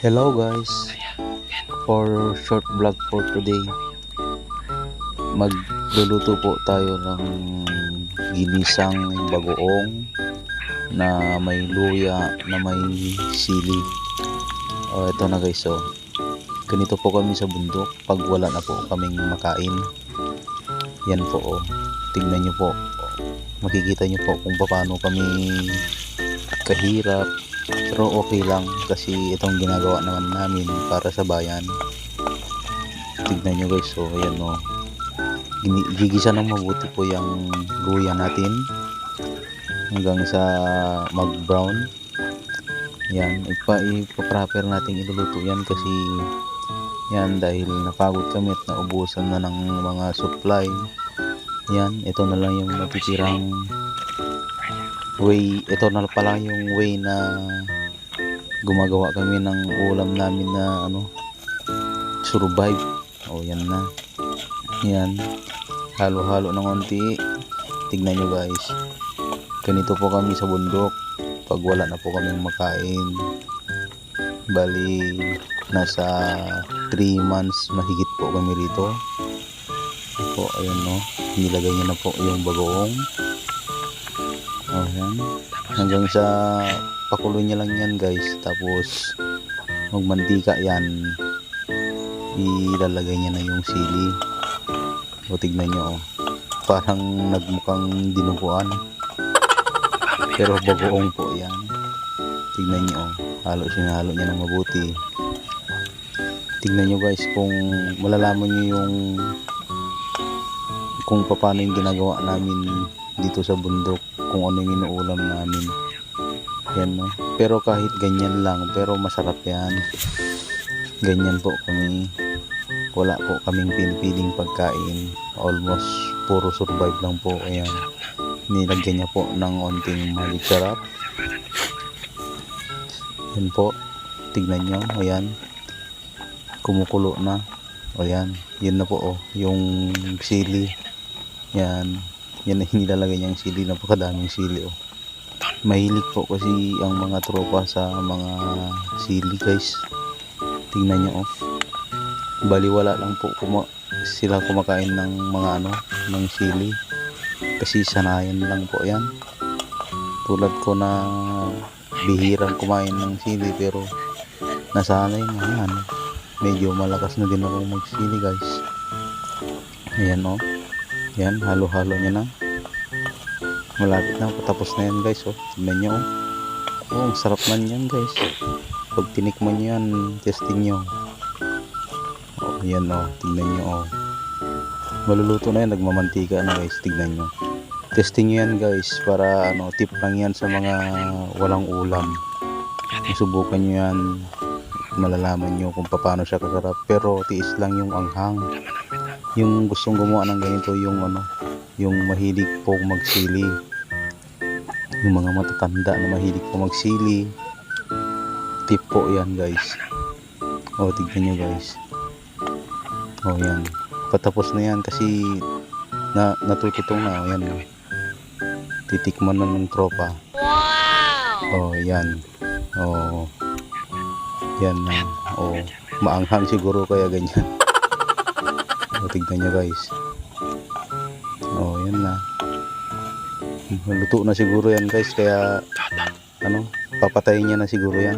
Hello guys, for short vlog for today, magluluto po tayo ng ginisang bagoong na may luya, na may sili. Ito na guys, ganito po kami sa bundok pag wala na po kaming makain. Yan po, tignan nyo po, makikita nyo po kung paano kami kahirap. Pero okay lang kasi itong ginagawa naman namin para sa bayan. Tignan nyo guys, ayan gigisa ng mabuti po yung luya natin hanggang sa mag brown. Yan, ipa-proper natin iluluto yan kasi yan, dahil napagod kami at naubusan na ng mga supply. Yan, ito na lang yung natitirang way. Ito na pala yung way na gumagawa kami ng ulam namin na survive. Yan na. Yan, halo-halo ng konti. Tignan nyo guys, ganito po kami sa bundok pag wala na po kaming makain. Bali nasa 3 months mahigit po kami rito po. Ayan nilagay niya na po yung bagoong. Ayan, hanggang sa pakulo niya lang yan guys, tapos magmantika yan, ilalagay niya na yung sili. Tignan nyo, parang nagmukhang dinuguan pero bagoong po yan. Tignan nyo, sinahalo niya ng mabuti. Tignan nyo guys, kung malalaman nyo yung kung paano yung ginagawa namin dito sa bundok, kung ano yung inuulam namin. Yan pero kahit ganyan lang, pero masarap yan. Ganyan po kami, wala po kaming pinipiling pagkain, almost puro survive lang po. Ayan, nilagyan niya po ng onting magic sarap. Yan po, tignan nyo, ayan, kumukulo na. Ayan, yun na po yung sili. Yan na nilalagay niyang sili, napakadaming sili. Mahilig po kasi ang mga tropa sa mga sili guys. Tingnan nyo baliwala lang po sila kumakain ng mga ng sili kasi sanayan lang po yan. Tulad ko na bihirang kumain ng sili pero nasanay na yan. Medyo malakas na din ako magsili guys. Ayan yan, halo-halo niya na. Malapit na, patapos na yan guys. Tignan nyo ang sarap man yan guys. Pag tinikman nyo yan, testing nyo. Yan tignan nyo maluluto na yan, nagmamantika na guys. Tignan nyo, testing nyo yan guys, para tip lang yan sa mga walang ulam. Subukan nyo yan, malalaman nyo kung paano siya kasarap. Pero tiis lang yung anghang. Yung gustong gumawa ng ganito, yung mahilig po magsili, yung mga matatanda na mahilig po magsili, tip po yan guys. Tignan nyo guys. Yan, patapos na yan kasi natututong na. Yan titikman na ng tropa. Yan. Yan na. Maanghang siguro kaya ganyan. Tignan nyo guys. Yan na. Luto na siguro yan guys, kaya papatayin niya na siguro yan.